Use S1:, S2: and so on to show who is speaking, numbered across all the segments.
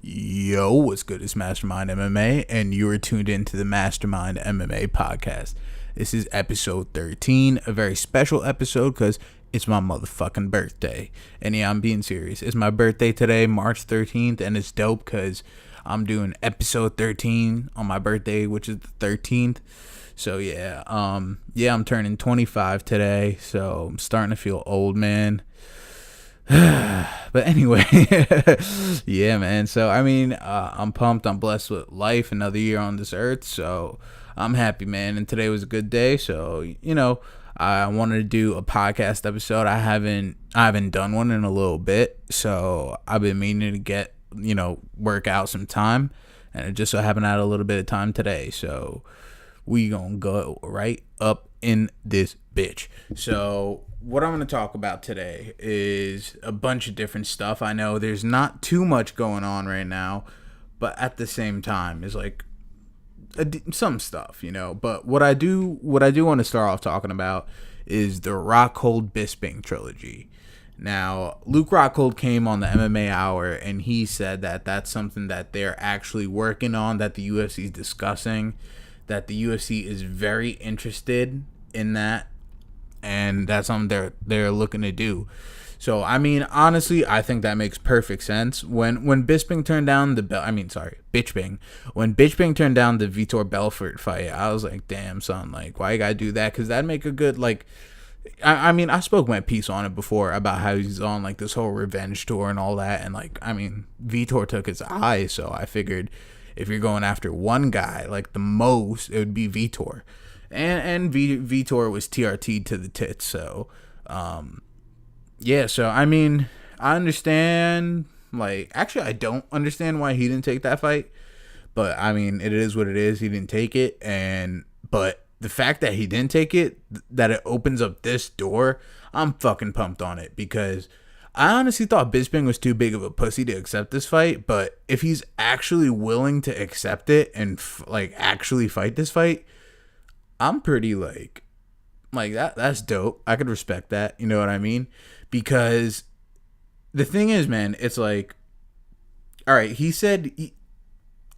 S1: Yo, what's good? It's Mastermind MMA, and you are tuned into the Mastermind MMA podcast. This is episode 13, a very special episode because it's my motherfucking birthday. And yeah, I'm being serious. It's my birthday today, March 13th, and it's dope because I'm doing episode 13 on my birthday, which is the 13th. So yeah, I'm turning 25 today, so I'm starting to feel old, man. But anyway, yeah, man. So I mean, I'm pumped. I'm blessed with life, another year on this earth. So I'm happy, man. And today was a good day. So I wanted to do a podcast episode. I haven't done one in a little bit. So I've been meaning to get work out some time, and it just so happened I had a little bit of time today. So we gonna go right up in this bitch. So what I'm going to talk about today is a bunch of different stuff. I know there's not too much going on right now, but at the same time, is like some stuff, But what I do want to start off talking about is the Rockhold Bisping Triology. Now, Luke Rockhold came on the MMA Hour, and he said that that's something that they're actually working on, that the UFC is discussing, that the UFC is very interested in that, and that's something they're looking to do. So I mean, honestly, I think that makes perfect sense. When Bisping turned down the Bisping, when Bisping turned down the Vitor Belfort fight, I was like, damn son, like why you gotta do that? Because that'd make a good I mean, I spoke my piece on it before about how he's on like this whole revenge tour and all that, and Vitor took his eye, so I figured if you're going after one guy, like the most, it would be Vitor. And Vitor was TRT to the tits, so so I mean, I understand, actually I don't understand why he didn't take that fight, but I mean, it is what it is. He didn't take it, but the fact that he didn't take it, that it opens up this door, I'm fucking pumped on it, because I honestly thought Bisping was too big of a pussy to accept this fight, but if he's actually willing to accept it and actually fight this fight, I'm pretty like that's dope. I could respect that. You know what I mean? Because the thing is, man, it's like, all right, he said,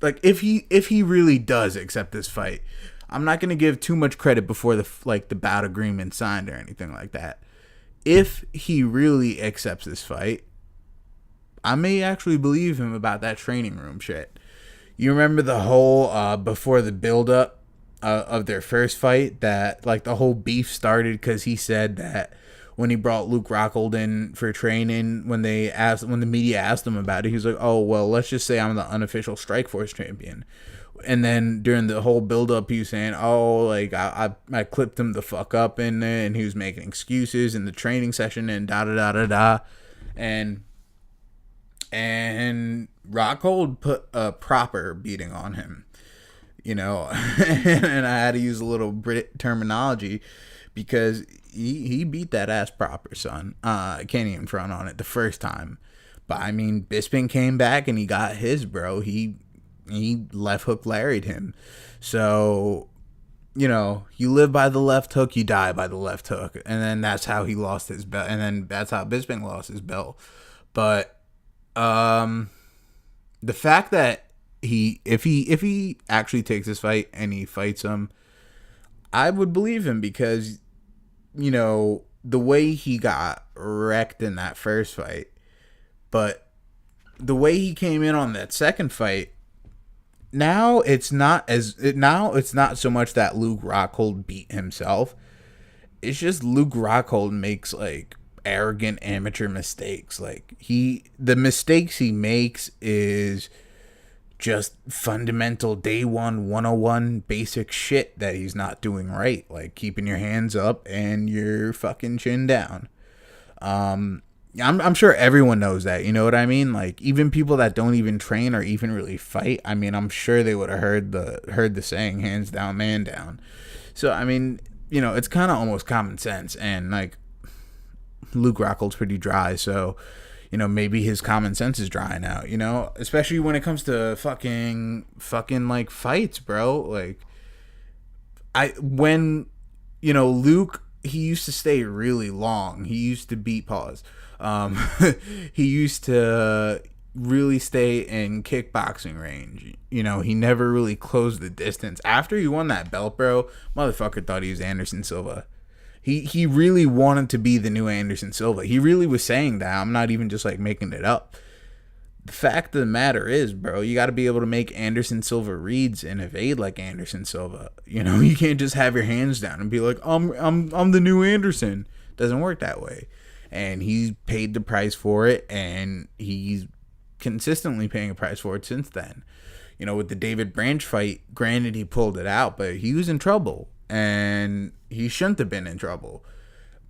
S1: if he really does accept this fight, I'm not gonna give too much credit before the bout agreement signed or anything like that. If he really accepts this fight, I may actually believe him about that training room shit. You remember the whole before the build up of their first fight, that the whole beef started because he said that when he brought Luke Rockhold in for training, when the media asked him about it, he was like, oh well, let's just say I'm the unofficial Strikeforce champion. And then during the whole build up, he was saying, oh, I clipped him the fuck up in there, and he was making excuses in the training session and da da da da da. And Rockhold put a proper beating on him. And I had to use a little Brit terminology because he beat that ass proper, son. I can't even front on it the first time. But I mean, Bisping came back and he got his, bro. He left hook Larry'd him. So, you live by the left hook, you die by the left hook. And then that's how he lost his belt. And then that's how Bisping lost his belt. But the fact that if he actually takes this fight and he fights him, I would believe him, because the way he got wrecked in that first fight, but the way he came in on that second fight, now it's not so much that Luke Rockhold beat himself. It's just Luke Rockhold makes arrogant amateur mistakes. The mistakes he makes is just fundamental day one 101 basic shit that he's not doing right, like keeping your hands up and your fucking chin down. I'm sure everyone knows that, you know what I mean? Even people that don't even train or even really fight, I mean, I'm sure they would have heard the saying, hands down, man down. So I mean, it's kind of almost common sense, and Luke Rockhold's pretty dry, so maybe his common sense is drying out, especially when it comes to fucking fights, bro. Luke, he used to stay really long. He used to beat he used to really stay in kickboxing range. You know, he never really closed the distance. After he won that belt, bro, motherfucker thought he was Anderson Silva. He really wanted to be the new Anderson Silva. He really was saying that. I'm not even just like making it up. The fact of the matter is, bro, you got to be able to make Anderson Silva reads and evade like Anderson Silva. You know, you can't just have your hands down and be like, I'm the new Anderson. Doesn't work that way. And he's paid the price for it, and he's consistently paying a price for it since then. You know, with the David Branch fight, granted he pulled it out, but he was in trouble, and he shouldn't have been in trouble.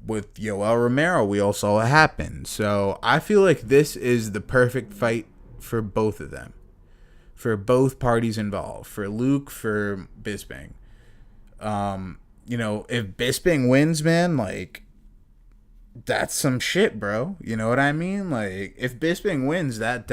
S1: With Yoel Romero, we all saw what happened. So I feel like this is the perfect fight for both of them, for both parties involved, for Luke, for Bisping. You know, if Bisping wins, man, like, that's some shit, bro. You know what I mean? Like, if Bisping wins, that's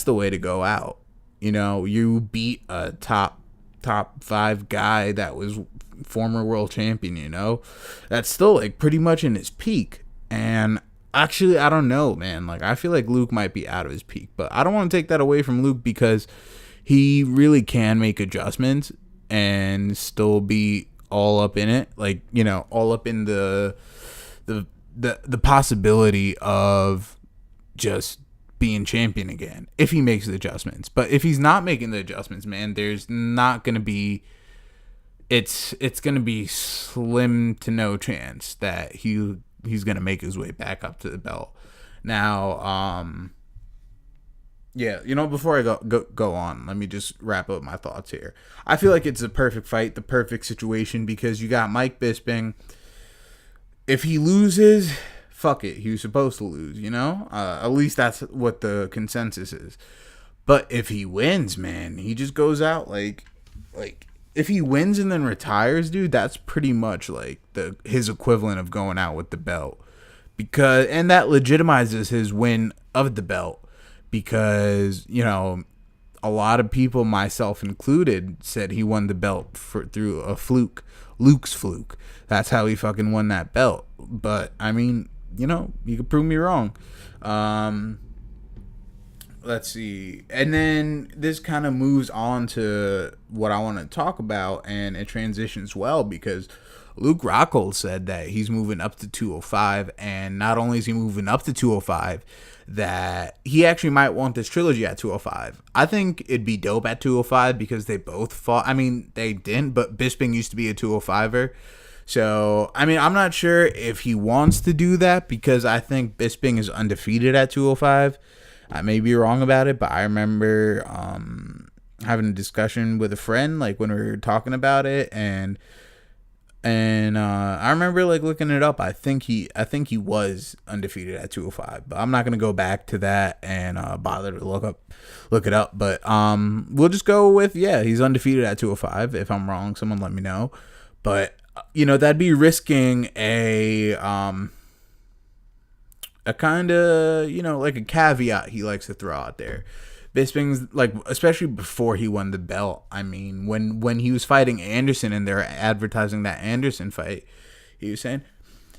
S1: the way to go out. You know, you beat a top 5 guy that was former world champion, you know? That's still, like, pretty much in his peak. And actually, I don't know, man. Like, I feel like Luke might be out of his peak. But I don't want to take that away from Luke because he really can make adjustments and still be all up in it. Like, you know, all up in the possibility of just being champion again if he makes the adjustments. But if he's not making the adjustments, man, there's not going to be it's going to be slim to no chance that he's going to make his way back up to the belt. Now, yeah, you know, before I go on, let me just wrap up my thoughts here. I feel like it's a perfect fight, the perfect situation, because you got Mike Bisping. If he loses, fuck it. He was supposed to lose, you know? At least that's what the consensus is. But if he wins, man, he just goes out like if he wins and then retires, dude, that's pretty much like his equivalent of going out with the belt. And that legitimizes his win of the belt because, you know, a lot of people, myself included, said he won the belt through a fluke. Luke's fluke. That's how he fucking won that belt. But, I mean, you know, you could prove me wrong. Let's see. And then this kind of moves on to what I want to talk about, and it transitions well because Luke Rockhold said that he's moving up to 205, and not only is he moving up to 205, that he actually might want this trilogy at 205. I think it'd be dope at 205 because they both fought. I mean, they didn't, but Bisping used to be a 205er. So, I mean, I'm not sure if he wants to do that because I think Bisping is undefeated at 205. I may be wrong about it, but I remember having a discussion with a friend, like when we were talking about it, and I remember like looking it up. I think he was undefeated at 205, but I'm not gonna go back to that and bother to look it up. But we'll just go with he's undefeated at 205. If I'm wrong, someone let me know. But you know, that'd be risking a kind of, you know, like a caveat he likes to throw out there. Bisping's, like, especially before he won the belt, I mean, when he was fighting Anderson and they're advertising that Anderson fight, he was saying,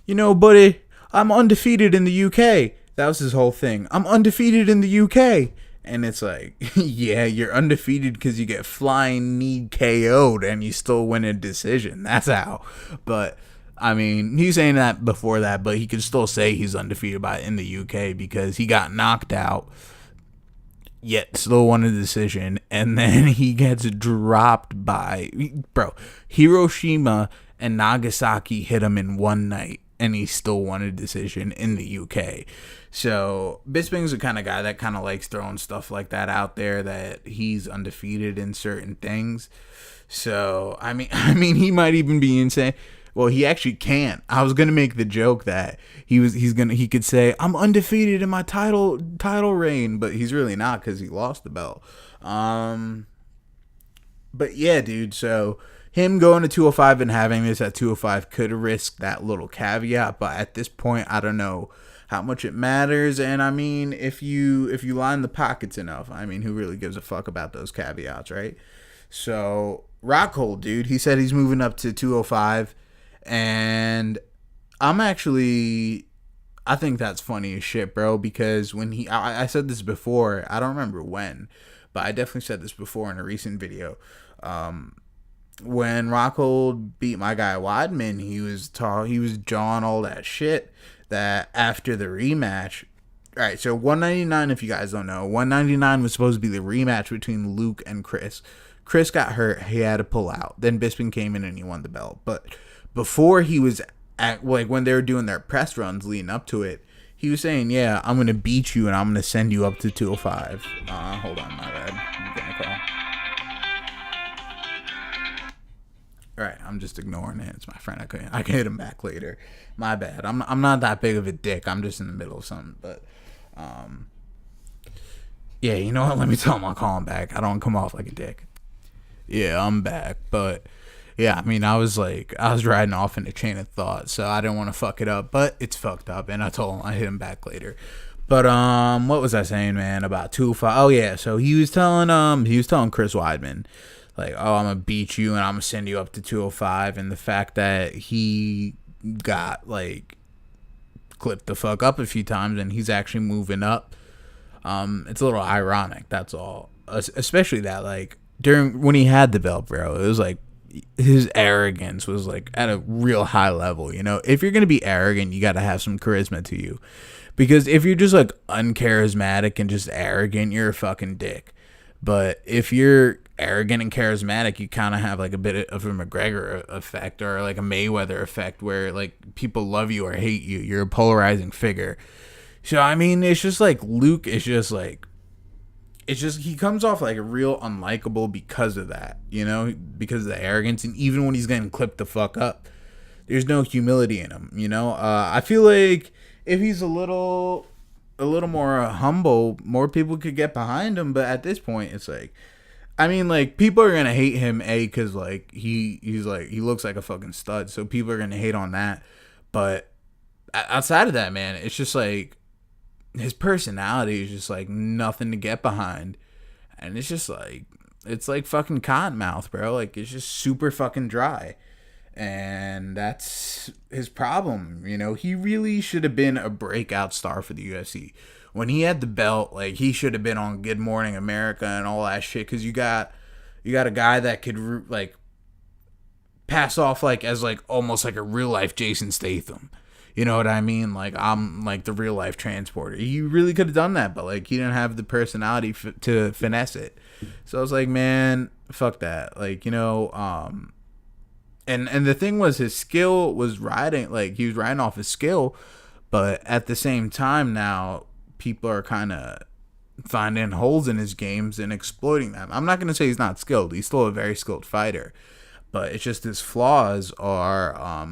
S1: you know, buddy, I'm undefeated in the UK. That was his whole thing. I'm undefeated in the UK. And it's like, yeah, you're undefeated because you get flying knee KO'd and you still win a decision. That's how. But I mean, he's saying that before that, but he could still say he's undefeated in the UK because he got knocked out, yet still won a decision, and then he gets dropped by, bro, Hiroshima and Nagasaki hit him in one night, and he still won a decision in the UK. So Bisping's the kind of guy that kind of likes throwing stuff like that out there, that he's undefeated in certain things. So I mean, he might even be insane. Well, he actually can't. I was gonna make the joke that he could say I'm undefeated in my title reign, but he's really not because he lost the belt. But yeah, dude. So him going to 205 and having this at 205 could risk that little caveat, but at this point, I don't know how much it matters. And I mean, if you line the pockets enough, I mean, who really gives a fuck about those caveats, right? So Rockhold, dude, he said he's moving up to 205. And I'm actually I think that's funny as shit, bro, because when I said this before, I don't remember when, but I definitely said this before in a recent video. When Rockhold beat my guy Weidman, he was jawing all that shit that after the rematch. All right, so 199, if you guys don't know, 199 was supposed to be the rematch between Luke and Chris. Chris got hurt, he had to pull out. Then Bisping came in and he won the belt. But before he was at, like, when they were doing their press runs leading up to it, he was saying, "Yeah, I'm gonna beat you and I'm gonna send you up to 205." Hold on, my bad. I'm getting a call. All right, I'm just ignoring it. It's my friend. I can hit him back later. My bad. I'm not that big of a dick. I'm just in the middle of something. But yeah, you know what? Let me tell him I'll call him back. I don't come off like a dick. Yeah, I'm back. But yeah, I mean, I was riding off in a chain of thought, so I didn't want to fuck it up. But it's fucked up, and I told him I hit him back later. But what was I saying, man? About 205. Oh yeah, so he was telling Chris Weidman, like, "Oh, I'm gonna beat you and I'm gonna send you up to 205," and the fact that he got like clipped the fuck up a few times and he's actually moving up. It's a little ironic, that's all. Especially that, like, during when he had the belt, bro, it was like his arrogance was like at a real high level. You know, if you're gonna be arrogant, you gotta have some charisma to you. Because if you're just like uncharismatic and just arrogant, you're a fucking dick. But if you're arrogant and charismatic, you kind of have like a bit of a McGregor effect or like a Mayweather effect where like people love you or hate you. You're a polarizing figure. So I mean, it's just like Luke is just like, it's just, he comes off like a real unlikable because of that, you know, because of the arrogance. And even when he's getting clipped the fuck up, there's no humility in him, you know. I feel like if he's a little more humble, more people could get behind him. But at this point, it's like, I mean, like, people are gonna hate him, because like he's like, he looks like a fucking stud, so people are gonna hate on that. But outside of that, man, it's just like his personality is just like nothing to get behind, and it's just like, it's like fucking cottonmouth, bro. Like, it's just super fucking dry. And that's his problem, you know. He really should have been a breakout star for the UFC. When he had the belt, like, he should have been on Good Morning America and all that shit. Because you got a guy that could like pass off like as like almost like a real life Jason Statham. You know what I mean? Like, I'm like the real life transporter. He really could have done that, but like he didn't have the personality to finesse it. So I was like, man, fuck that. Like, you know, And the thing was, his skill was riding, like, he was riding off his skill, but at the same time now, people are kind of finding holes in his games and exploiting them. I'm not going to say he's not skilled. He's still a very skilled fighter, but it's just his flaws are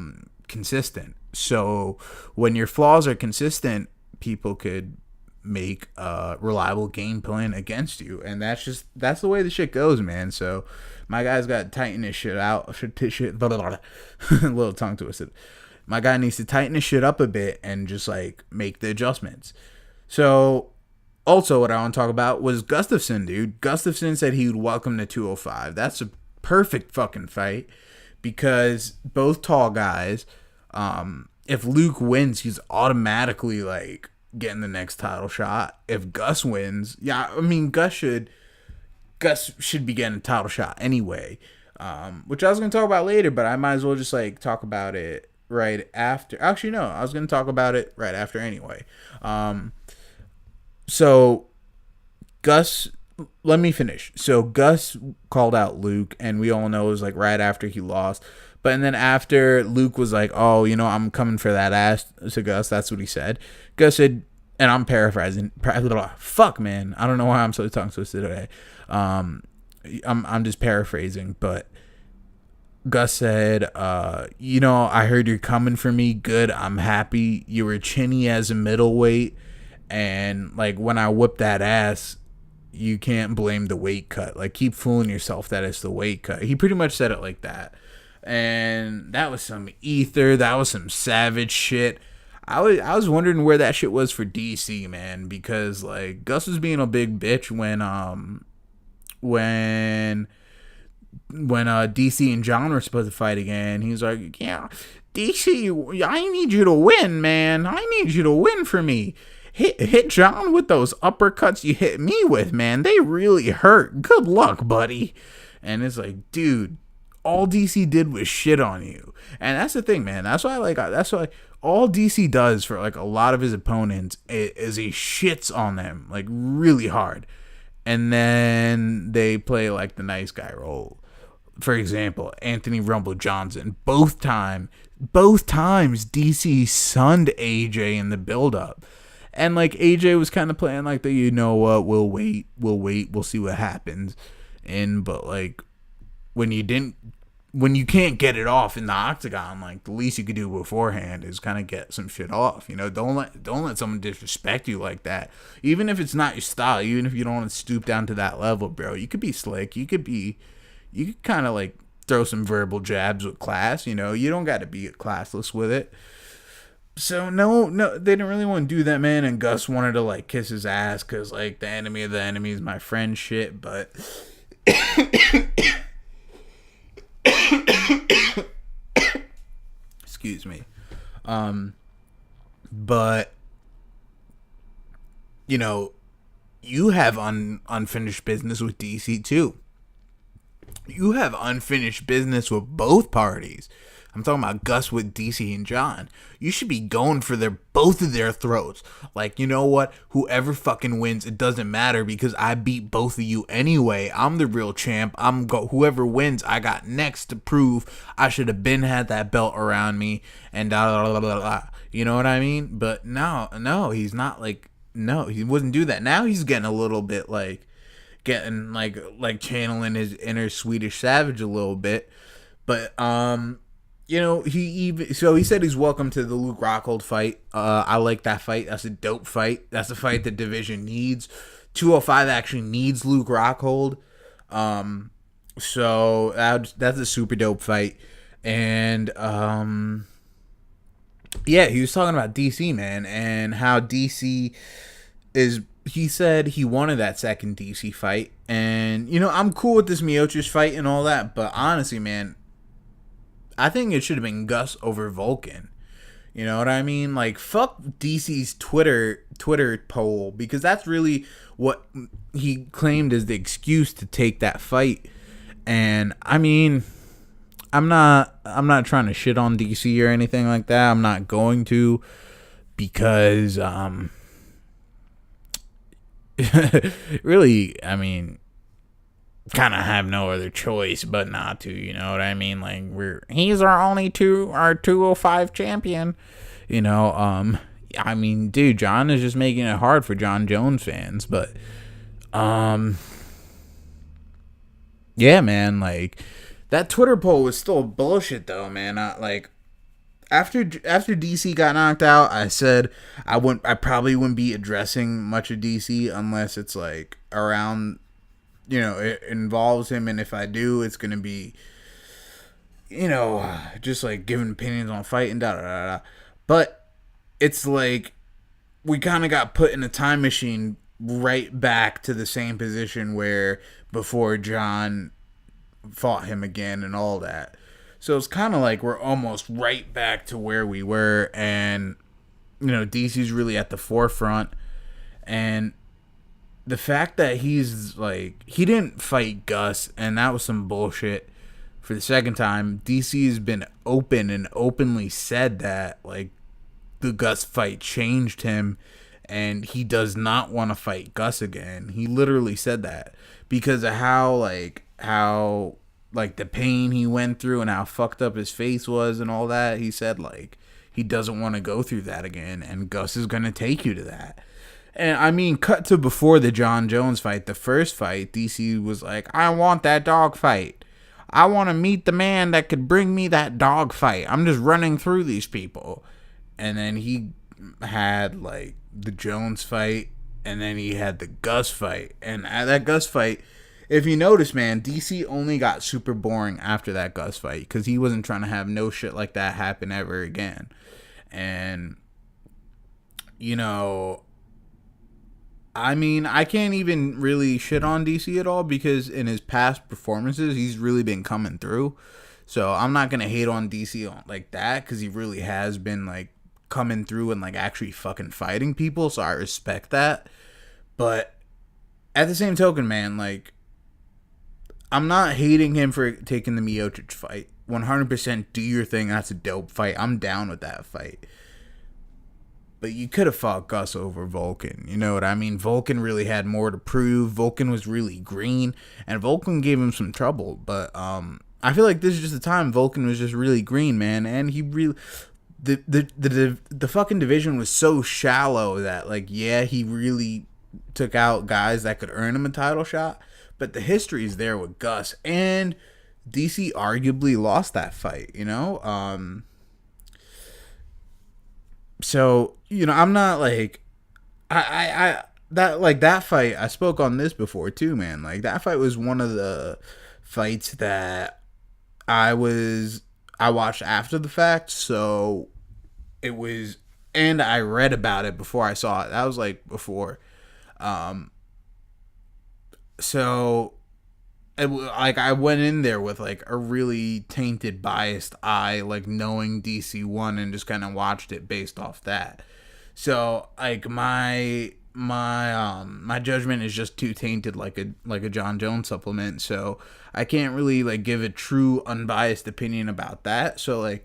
S1: consistent. So when your flaws are consistent, people could make a reliable game plan against you, and that's the way the shit goes, man. So my guy's got to tighten his shit out. A little tongue twisted. My guy needs to tighten his shit up a bit and just like make the adjustments. So also what I want to talk about was Gustafsson, dude. Gustafsson said he would welcome the 205. That's a perfect fucking fight because both tall guys. If Luke wins, he's automatically like getting the next title shot. If Gus wins, yeah, I mean Gus should be getting a title shot anyway. Which I was gonna talk about later, but I might as well just like talk about it right after. Actually, no, I was gonna talk about it right after anyway. So Gus, let me finish. So Gus called out Luke, and we all know it was like right after he lost. But and then after Luke was like, "Oh, you know, I'm coming for that ass," to Gus. That's what he said. Gus said, and I'm paraphrasing. Fuck, man. I don't know why I'm so tongue twisted today. I'm just paraphrasing, but Gus said, "You know, I heard you're coming for me. Good. I'm happy. You were chinny as a middleweight, and like when I whipped that ass, you can't blame the weight cut. Like, keep fooling yourself that it's the weight cut." He pretty much said it like that. And that was some ether. That was some savage shit. I was wondering where that shit was for DC, man, because like Gus was being a big bitch when when DC and John were supposed to fight again, he's like, yeah, DC, I need you to win, man. I need you to win for me. Hit John with those uppercuts you hit me with, man. They really hurt. Good luck, buddy. And it's like, dude, all DC did was shit on you. And that's the thing, man. That's why all DC does for like a lot of his opponents is he shits on them like really hard. And then they play like the nice guy role. For example, Anthony Rumble Johnson. Both times DC sunned AJ in the build-up. And like AJ was kind of playing like the, you know what, we'll wait, we'll see what happens. But like when you can't get it off in the octagon, like the least you could do beforehand is kind of get some shit off. You know, don't let someone disrespect you like that. Even if it's not your style, even if you don't want to stoop down to that level, bro. You could be slick. You could kind of like throw some verbal jabs with class. You know, you don't got to be classless with it. So no, they didn't really want to do that, man. And Gus wanted to like kiss his ass because like the enemy of the enemy is my friend shit, but. Excuse me. But you know, you have unfinished business with DC too. You have unfinished business with both parties. I'm talking about Gus with DC and John. You should be going for both of their throats. Like, you know what? Whoever fucking wins, it doesn't matter because I beat both of you anyway. I'm the real champ. Whoever wins, I got next to prove I should have had that belt around me and da da da da da. You know what I mean? But no, he's not like, no, he wouldn't do that. Now he's getting a little bit like channeling his inner Swedish savage a little bit. But you know, he said he's welcome to the Luke Rockhold fight. I like that fight. That's a dope fight. That's a fight the division needs. 205 actually needs Luke Rockhold. So that's a super dope fight. And yeah, he was talking about DC, man, and how DC is. He said he wanted that second DC fight, and you know, I'm cool with this Miocic fight and all that, but honestly, man, I think it should have been Gus over Vulcan. You know what I mean? Like, fuck DC's Twitter poll, because that's really what he claimed as the excuse to take that fight. And I mean, I'm not trying to shit on DC or anything like that. I'm not going to, because really, I mean, kind of have no other choice but not to, you know what I mean? Like, he's our 205 champion, you know. I mean, dude, John is just making it hard for John Jones fans, but yeah, man, like, that Twitter poll was still bullshit though, man. After DC got knocked out, I said I probably wouldn't be addressing much of DC unless it's like around, you know, it involves him, and if I do, it's gonna be, you know, just like giving opinions on fight and da da da da. But it's like we kind of got put in a time machine right back to the same position where before John fought him again and all that. So it's kind of like we're almost right back to where we were, and you know, DC's really at the forefront, and the fact that he's like, he didn't fight Gus, and that was some bullshit. For the second time, DC has been open and openly said that like the Gus fight changed him, and he does not want to fight Gus again. He literally said that because of how the pain he went through and how fucked up his face was and all that. He said like he doesn't want to go through that again, and Gus is gonna take you to that. And I mean, cut to before the John Jones fight, the first fight, DC was like, I want that dog fight. I want to meet the man that could bring me that dog fight. I'm just running through these people. And then he had like the Jones fight, and then he had the Gus fight. And at that Gus fight, if you notice, man, DC only got super boring after that Gus fight because he wasn't trying to have no shit like that happen ever again. And, you know, I mean, I can't even really shit on DC at all because in his past performances, he's really been coming through. So I'm not gonna hate on DC like that because he really has been like coming through and like actually fucking fighting people. So I respect that. But at the same token, man, like I'm not hating him for taking the Miocic fight. 100% do your thing. That's a dope fight. I'm down with that fight. But you could have fought Gus over Vulcan. You know what I mean? Vulcan really had more to prove. Vulcan was really green, and Vulcan gave him some trouble. But I feel like this is just the time Vulcan was just really green, man. And he really, the fucking division was so shallow that like, yeah, he really took out guys that could earn him a title shot. But the history is there with Gus, and DC arguably lost that fight. You know. So, you know, I'm not like that fight, I spoke on this before too, man. Like that fight was one of the fights that I watched after the fact, so it was, and I read about it before I saw it. That was like before. So like I went in there with like a really tainted, biased eye, like knowing DC won and just kind of watched it based off that. So like my judgment is just too tainted, like a John Jones supplement. So I can't really like give a true unbiased opinion about that. So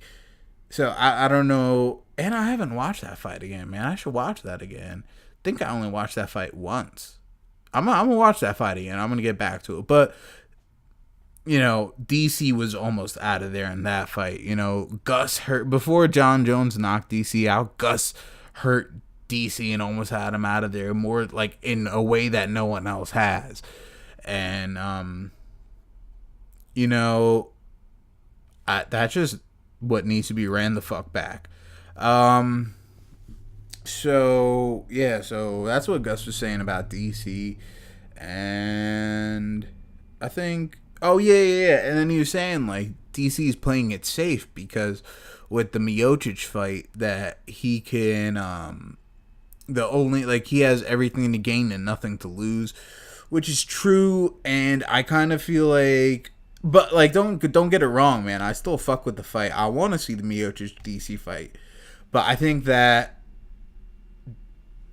S1: I don't know, and I haven't watched that fight again, man. I should watch that again. I think I only watched that fight once. I'm gonna watch that fight again. I'm gonna get back to it, but you know, DC was almost out of there in that fight. You know, Gus hurt before John Jones knocked DC out. Gus hurt DC and almost had him out of there, more like in a way that no one else has. And you know, that's just what needs to be ran the fuck back. So yeah, so that's what Gus was saying about DC, and I think, oh yeah, and then he was saying like DC's playing it safe because with the Miocic fight that he can, the only like he has everything to gain and nothing to lose, which is true, and I kind of feel like, but like don't get it wrong, man. I still fuck with the fight. I want to see the Miocic DC fight, but I think that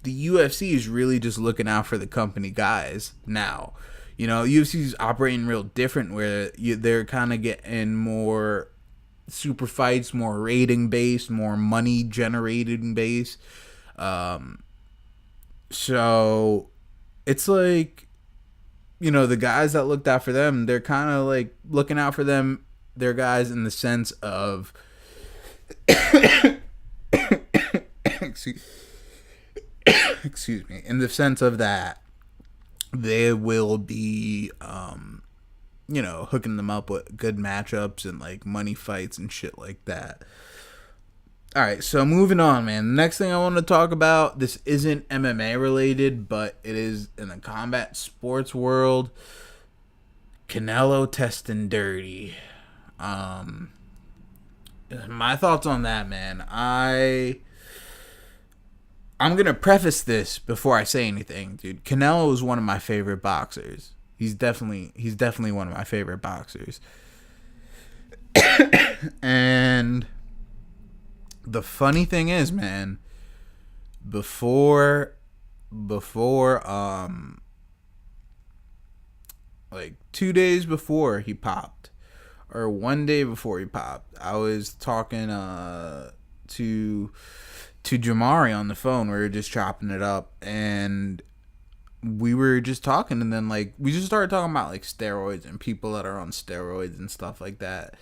S1: the UFC is really just looking out for the company guys now. You know, UFC's operating real different where they're kind of getting more super fights, more rating based, more money generated based. So it's like, you know, the guys that looked out for them, they're kind of like looking out for them, their guys in the sense of excuse me, in the sense of that they will be you know, hooking them up with good matchups and like money fights and shit like that. All right, so moving on, man. The next thing I want to talk about, this isn't MMA related, but it is in the combat sports world. Canelo testing dirty. My thoughts on that, man. I'm going to preface this before I say anything, dude. Canelo is one of my favorite boxers. He's definitely one of my favorite boxers. And the funny thing is, man, before like 2 days before he popped, or 1 day before he popped, I was talking to Jamari on the phone. We were just chopping it up, and we were just talking, and then like we just started talking about like steroids and people that are on steroids and stuff like that.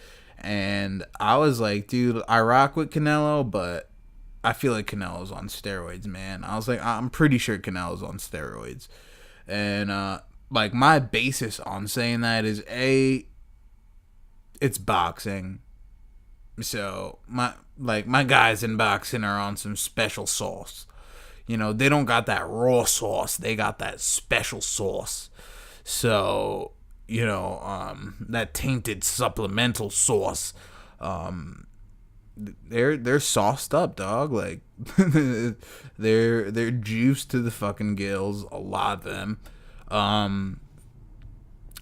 S1: And I was like, dude, I rock with Canelo, but I feel like Canelo's on steroids, man. I was like, I'm pretty sure Canelo's on steroids. And like my basis on saying that is it's boxing. So my guys in boxing are on some special sauce. You know, they don't got that raw sauce. They got that special sauce. So, you know, that tainted supplemental sauce. they're sauced up, dog. Like they're juiced to the fucking gills, a lot of them.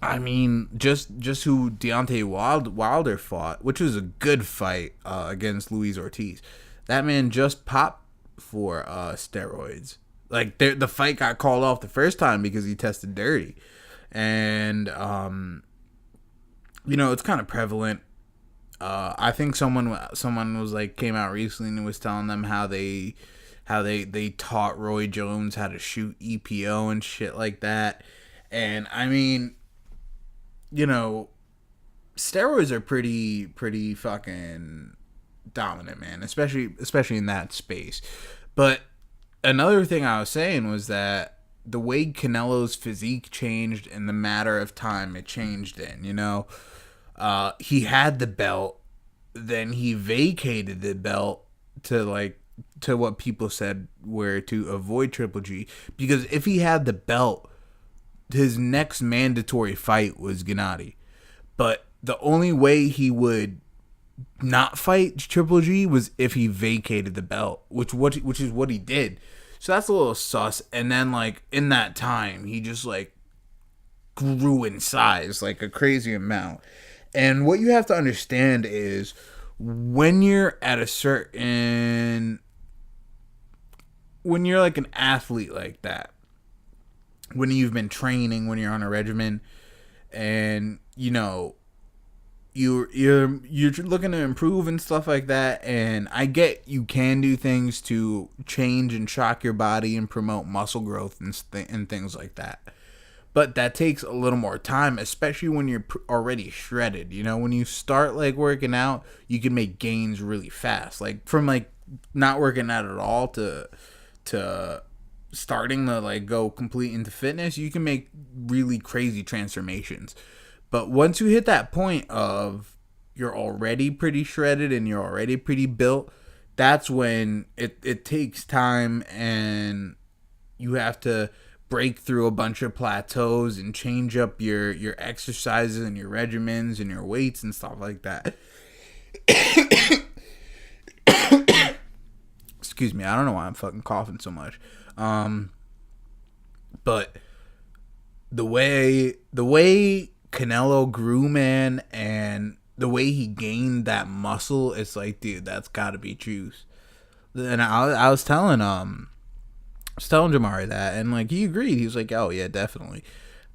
S1: I mean, just who Deontay Wilder fought, which was a good fight against Luis Ortiz. That man just popped for steroids. Like the fight got called off the first time because he tested dirty, and it's kind of prevalent. I think someone was like came out recently and was telling them how they taught Roy Jones how to shoot EPO and shit like that. And I mean, steroids are pretty fucking dominant, man, especially in that space. But another thing I was saying was that the way Canelo's physique changed in the matter of time it changed in, he had the belt, then he vacated the belt to what people said were to avoid Triple G, because if he had the belt, his next mandatory fight was Gennady. But the only way he would not fight Triple G was if he vacated the belt, which is what he did. So that's a little sus. And then in that time, he just grew in size like a crazy amount. And what you have to understand is when you're at a certain, when you're like an athlete like that, when you've been training, when you're on a regimen, and you're looking to improve and stuff like that, and I get you can do things to change and shock your body and promote muscle growth and things like that, but that takes a little more time, especially when you're already shredded. When you start working out, you can make gains really fast, from not working out at all to starting to go complete into fitness. You can make really crazy transformations. But once you hit that point of you're already pretty shredded and you're already pretty built, that's when it takes time, and you have to break through a bunch of plateaus and change up your exercises and your regimens and your weights and stuff like that. Excuse me, I don't know why I'm fucking coughing so much. But the way Canelo grew, man, and the way he gained that muscle, it's dude, that's gotta be juice. And I was telling Jamari that, and he agreed. He was like, oh yeah, definitely.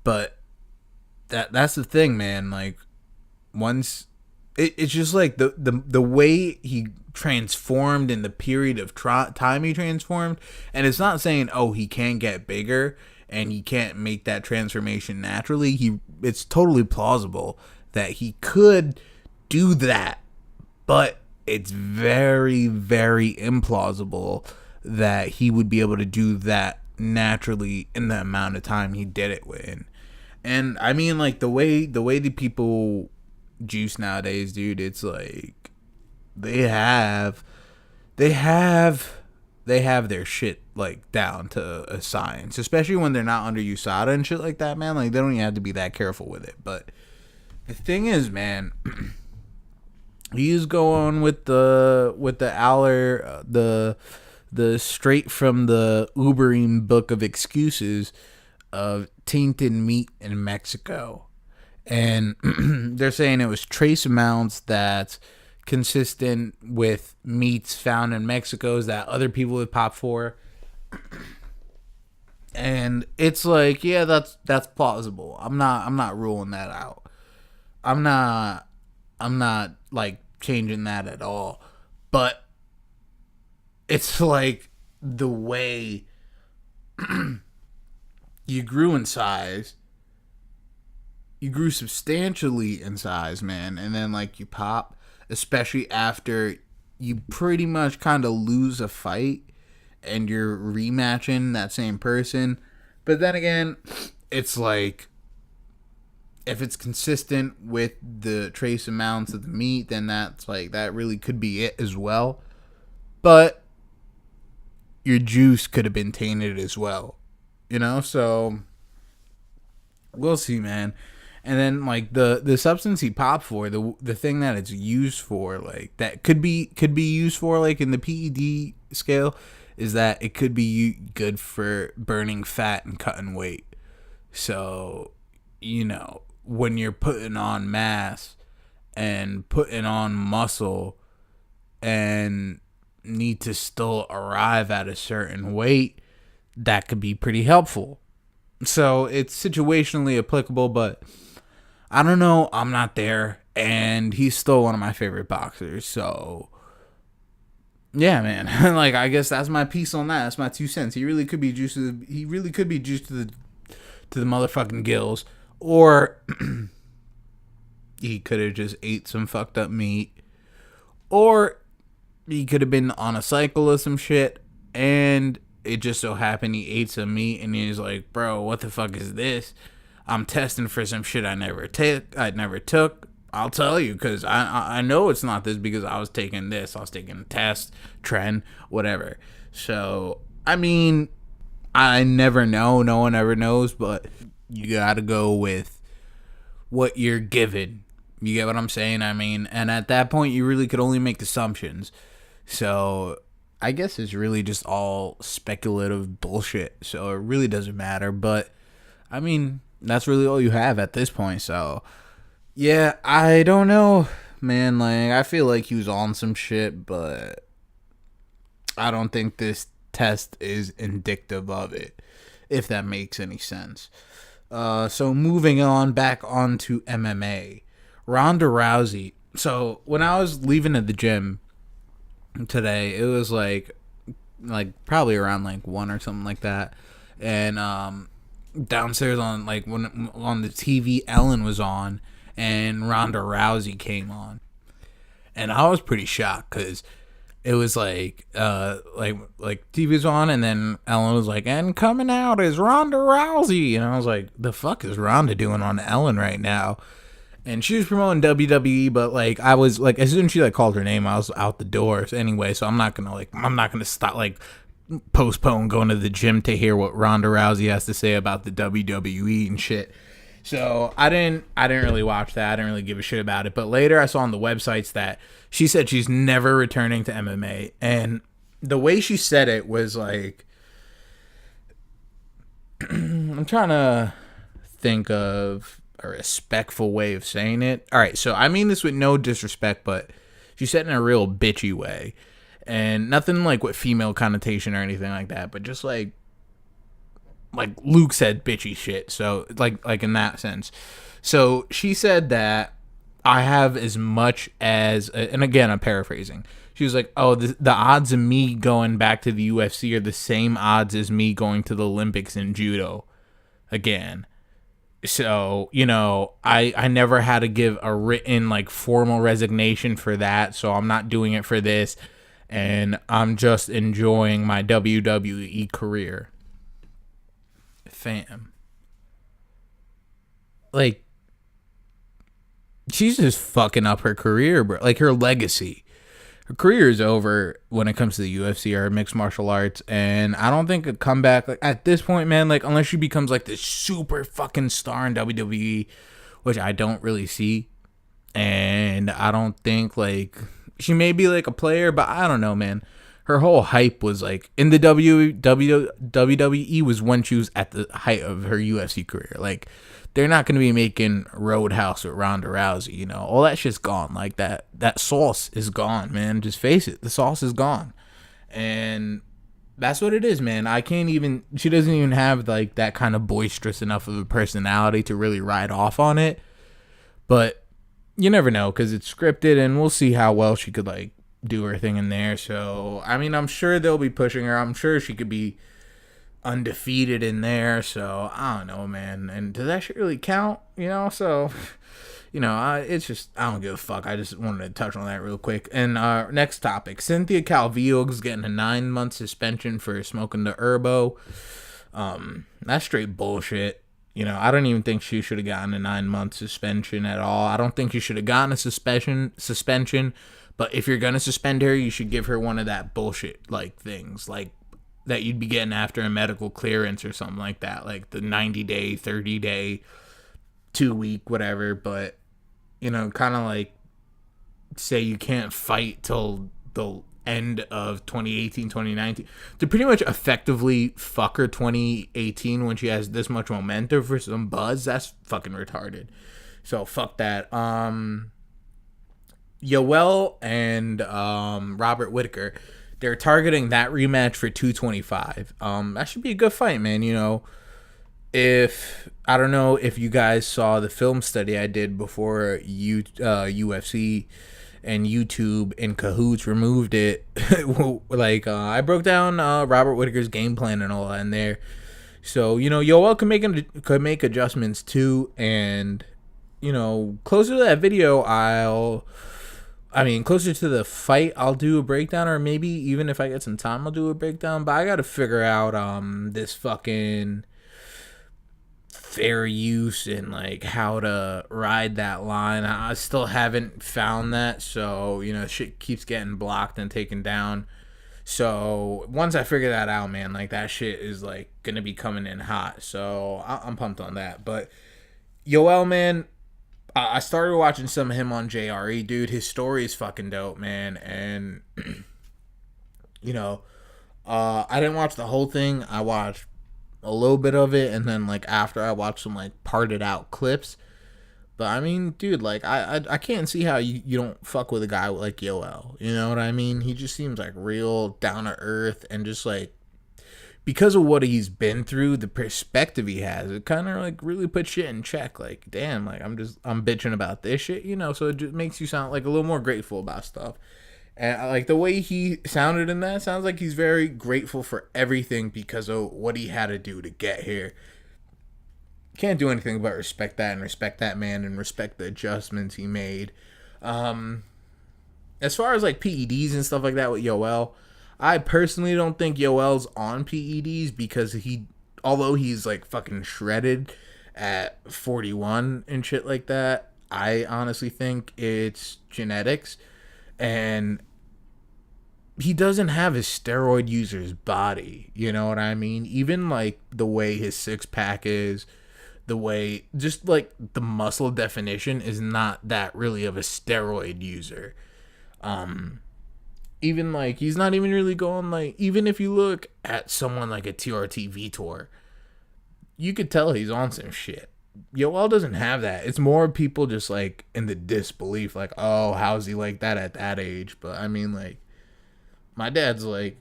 S1: But that's the thing, man. Once it's just the way he transformed in the period of time he transformed, and it's not saying he can't get bigger and he can't make that transformation naturally. It's totally plausible that he could do that, but it's very, very implausible that he would be able to do that naturally in the amount of time he did it within. And I mean, the way the people juice nowadays, dude, it's they have their shit down to a science, especially when they're not under USADA and shit like that, man. They don't even have to be that careful with it. But the thing is, man, he's going with the Aller, the straight from the Ubering book of excuses of tainted meat in Mexico. And they're saying it was trace amounts that's consistent with meats found in Mexico's that other people would pop for. And it's yeah, that's plausible. I'm not ruling that out. I'm not changing that at all. But it's the way you grew in size. You grew substantially in size, man, and then you pop, especially after you pretty much kind of lose a fight and you're rematching that same person. But then again, it's if it's consistent with the trace amounts of the meat, then that's that really could be it as well. But your juice could have been tainted as well, so we'll see, man. And then like the substance he popped for, the thing that it's used for, like that could be used for, like in the PED scale, is that it could be good for burning fat and cutting weight. So, when you're putting on mass and putting on muscle and need to still arrive at a certain weight, that could be pretty helpful. So it's situationally applicable, but I don't know. I'm not there, and he's still one of my favorite boxers. So yeah, man. Like, I guess that's my piece on that. That's my 2 cents. He really could be juiced to the motherfucking gills, or he could have just ate some fucked up meat, or he could have been on a cycle of some shit, and it just so happened he ate some meat, and he's like, bro, what the fuck is this? I'm testing for some shit I never took. I'll tell you, because I know it's not this, because I was taking this. I was taking a test, trend, whatever. So, I mean, I never know. No one ever knows, but you gotta go with what you're given. You get what I'm saying? I mean, and at that point, you really could only make assumptions. So, I guess it's really just all speculative bullshit. So, it really doesn't matter. But, I mean, that's really all you have at this point. So, yeah, I don't know, man. Like, I feel like he was on some shit, but I don't think this test is indicative of it, if that makes any sense. So moving on back onto MMA, Ronda Rousey. So when I was leaving at the gym today, it was like probably around like 1 or something like that, and downstairs on like when on the TV, Ellen was on, and Ronda Rousey came on, and I was pretty shocked because it was like TV's on, and then Ellen was like, and coming out is Ronda Rousey, and I was like, the fuck is Ronda doing on Ellen right now? And she was promoting WWE, but like I was like, as soon as she like called her name, I was out the door anyway. So I'm not gonna stop like postpone going to the gym to hear what Ronda Rousey has to say about the WWE and shit. So I didn't really watch that. I didn't really give a shit about it. But later I saw on the websites that she said she's never returning to MMA. And the way she said it was like, I'm trying to think of a respectful way of saying it. All right, so I mean this with no disrespect, but she said it in a real bitchy way. And nothing like with female connotation or anything like that, but just like Luke said bitchy shit. So like in that sense. So she said that I have as much as, and again, I'm paraphrasing. She was like, oh, the odds of me going back to the UFC are the same odds as me going to the Olympics in judo again. So, I never had to give a written like formal resignation for that. So I'm not doing it for this. And I'm just enjoying my WWE career. Fam. Like, she's just fucking up her career, bro. Like, her legacy. Her career is over when it comes to the UFC or mixed martial arts. And I don't think a comeback, like, at this point, man, like, unless she becomes, like, this super fucking star in WWE, which I don't really see. And I don't think, like, she may be, like, a player, but I don't know, man. Her whole hype was like in the WWE was when she was at the height of her UFC career. Like, they're not going to be making Roadhouse with Ronda Rousey, all that shit's gone. Like that sauce is gone, man. Just face it. The sauce is gone. And that's what it is, man. She doesn't even have like that kind of boisterous enough of a personality to really ride off on it. But you never know, because it's scripted, and we'll see how well she could like do her thing in there. So I mean, I'm sure they'll be pushing her. I'm sure she could be undefeated in there. So I don't know, man. And does that shit really count? So it's just, I don't give a fuck. I just wanted to touch on that real quick. And next topic, Cynthia Calvillo is getting a 9-month suspension for smoking the herbo. That's straight bullshit. I don't even think she should have gotten a 9-month suspension at all. I don't think she should have gotten a suspension. But if you're going to suspend her, you should give her one of that bullshit, like, things, like, that you'd be getting after a medical clearance or something like that. Like, the 90-day, 30-day too weak, whatever, but, you know, kind of like say you can't fight till the end of 2018, 2019 to pretty much effectively fuck her 2018 when she has this much momentum for some buzz. That's fucking retarded. So fuck that. Yoel and Robert Whittaker, they're targeting that rematch for 225. That should be a good fight, man. You know, if I don't know if you guys saw the film study I did before UFC and YouTube in cahoots removed it. Like I broke down Robert Whittaker's game plan and all that in there. So, you know, Yoel could make adjustments too, and you know, closer to that video, closer to the fight, I'll do a breakdown, or maybe even if I get some time, I'll do a breakdown. But I got to figure out this fucking fair use and like how to ride that line. I still haven't found that, so you know, shit keeps getting blocked and taken down. So once I figure that out, man, like that shit is like gonna be coming in hot. So I'm pumped on that. But Yoel, man, I started watching some of him on JRE, dude. His story is fucking dope, man. And you know, I didn't watch the whole thing. I watched a little bit of it, and then like after I watched some like parted out clips. But I mean, dude, like I can't see how you don't fuck with a guy like Yoel. You know what I mean? He just seems like real down to earth, and just like because of what he's been through, the perspective he has, it kind of like really puts shit in check. Like, damn, like I'm bitching about this shit, you know. So it just makes you sound like a little more grateful about stuff. And like the way he sounded in that sounds like he's very grateful for everything because of what he had to do to get here. Can't do anything but respect that and respect that man and respect the adjustments he made. As far as like PEDs and stuff like that with Yoel, I personally don't think Yoel's on PEDs because although he's like fucking shredded at 41 and shit like that, I honestly think it's genetics. And he doesn't have his steroid user's body, you know what I mean? Even like the way his six pack is, the way just like the muscle definition is not that really of a steroid user. Even like he's not even really going like, even if you look at someone like a TRT Vitor, you could tell he's on some shit. Yoel doesn't have that. It's more people just like in the disbelief, like, oh, how's he like that at that age? But I mean, like, my dad's like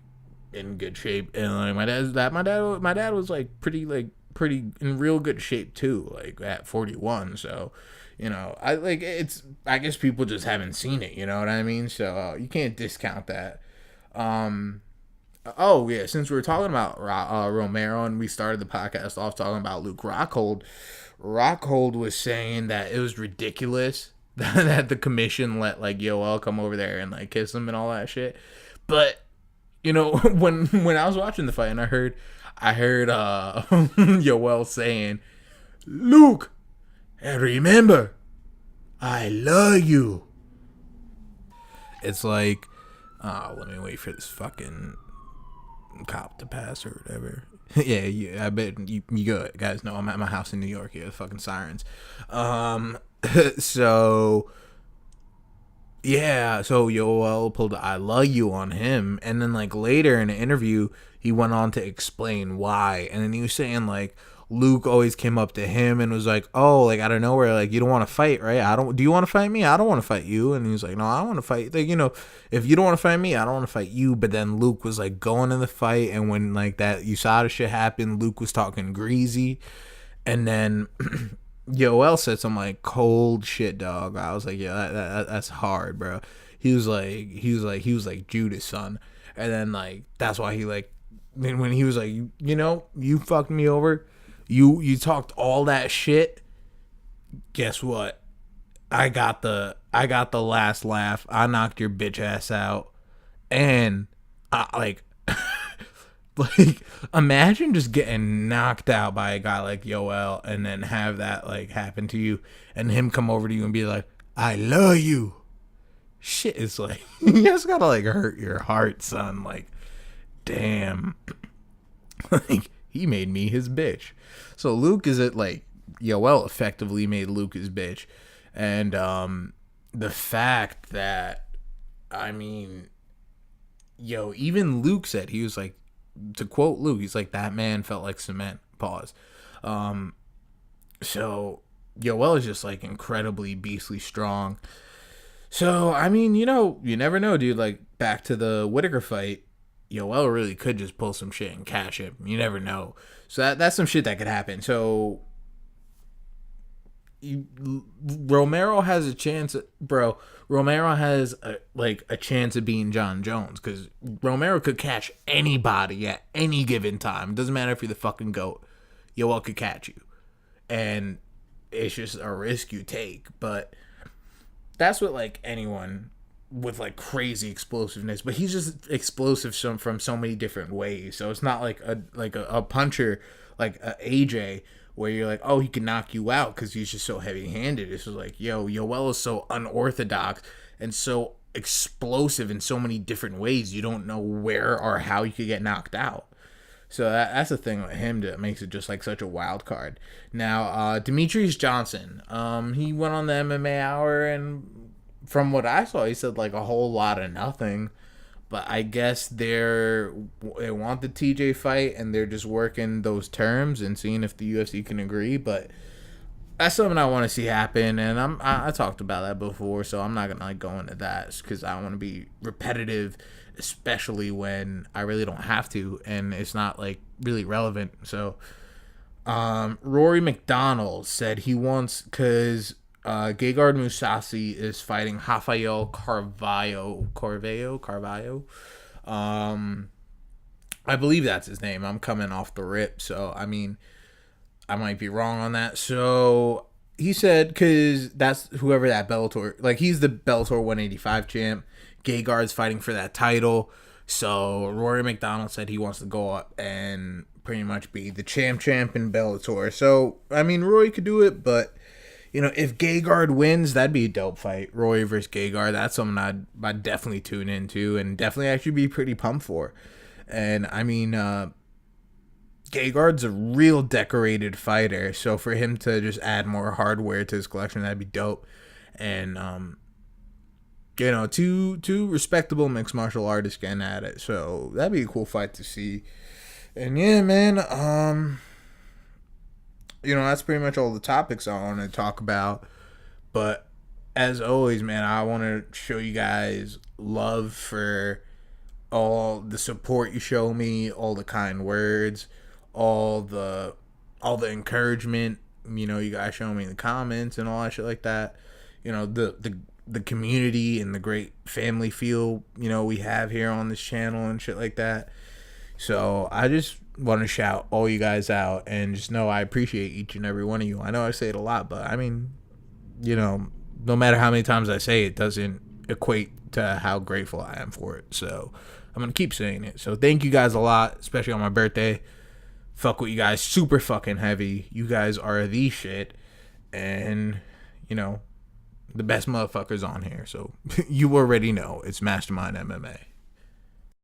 S1: in good shape, and like my dad was like pretty in real good shape too, like at 41. So, you know, I guess people just haven't seen it. You know what I mean? So you can't discount that. Oh, yeah, since we were talking about Romero and we started the podcast off talking about Luke Rockhold was saying that it was ridiculous that the commission let, like, Yoel come over there and, like, kiss him and all that shit. But, you know, when I was watching the fight and I heard Yoel saying, Luke, and remember, I love you. It's like, let me wait for this fucking cop to pass or whatever. Yeah, I bet you guys know I'm at my house in New York. Yeah, fucking sirens. So Yoel pulled the I love you on him, and then like later in the interview he went on to explain why, and then he was saying like Luke always came up to him and was like, oh, like out of nowhere, like, you don't want to fight, right? Do you want to fight me? I don't want to fight you. And he was like, no, I want to fight. Like, you know, if you don't want to fight me, I don't want to fight you. But then Luke was like going in the fight, and when like that USADA shit happened, Luke was talking greasy, and then Yoel said some like cold shit, dog. I was like, yeah, that's hard, bro. He was like Judas, son. And then like that's why he like when he was like, you know, you fucked me over. You talked all that shit. Guess what? I got the last laugh. I knocked your bitch ass out. And I like imagine just getting knocked out by a guy like Yoel and then have that like happen to you and him come over to you and be like, I love you. Shit is like you just gotta like hurt your heart, son. Like, damn. Like, he made me his bitch. So Luke is at like Yoel effectively made Luke his bitch. And the fact that, I mean, even Luke said, he was like, to quote Luke, he's like, that man felt like cement. Pause. So Yoel is just like incredibly beastly strong. So, I mean, you never know, dude. Like, back to the Whitaker fight, Yoel really could just pull some shit and cash him. You never know. So that's some shit that could happen. So Romero has a chance, bro. Romero has a chance of being John Jones, because Romero could catch anybody at any given time. It doesn't matter if you're the fucking GOAT. Yoel could catch you, and it's just a risk you take. But that's what, like, anyone with like crazy explosiveness, but he's just explosive from so many different ways. So it's not like a puncher like a AJ, where you're like, oh, he can knock you out because he's just so heavy-handed. It's just like, Yoel is so unorthodox and so explosive in so many different ways. You don't know where or how you could get knocked out. So that's the thing with him that makes it just like such a wild card. Now, Demetrius Johnson, he went on the MMA Hour, and from what I saw, he said like a whole lot of nothing. But I guess they want the TJ fight, and they're just working those terms and seeing if the UFC can agree. But that's something I want to see happen, and I talked about that before, so I'm not gonna like go into that because I don't want to be repetitive, especially when I really don't have to, and it's not like really relevant. So, Rory McDonald said he wants, because Gegard Mousasi is fighting Rafael Carvalho. I believe that's his name. I'm coming off the rip, so I mean, I might be wrong on that. So he said, because that's whoever that Bellator, like, he's the Bellator 185 champ. Gegard's fighting for that title. So Rory McDonald said he wants to go up and pretty much be the champ in Bellator. So, I mean, Rory could do it, but if Gegard wins, that'd be a dope fight. Rory versus Gegard. That's something I'd definitely tune into and definitely actually be pretty pumped for. And, I mean, Gegard's a real decorated fighter, so for him to just add more hardware to his collection, that'd be dope. And, two respectable mixed martial artists getting at it, so that'd be a cool fight to see. And yeah, man, that's pretty much all the topics I want to talk about. But as always, man, I want to show you guys love for all the support you show me, all the kind words, all the encouragement, you guys show me in the comments and all that shit like that. The community and the great family feel, we have here on this channel and shit like that. So I just want to shout all you guys out and just know I appreciate each and every one of you. I know I say it a lot, but I mean, no matter how many times I say it, doesn't equate to how grateful I am for it. So I'm going to keep saying it. So thank you guys a lot, especially on my birthday. Fuck with you guys super fucking heavy. You guys are the shit. And, the best motherfuckers on here. So you already know it's Mastermind MMA.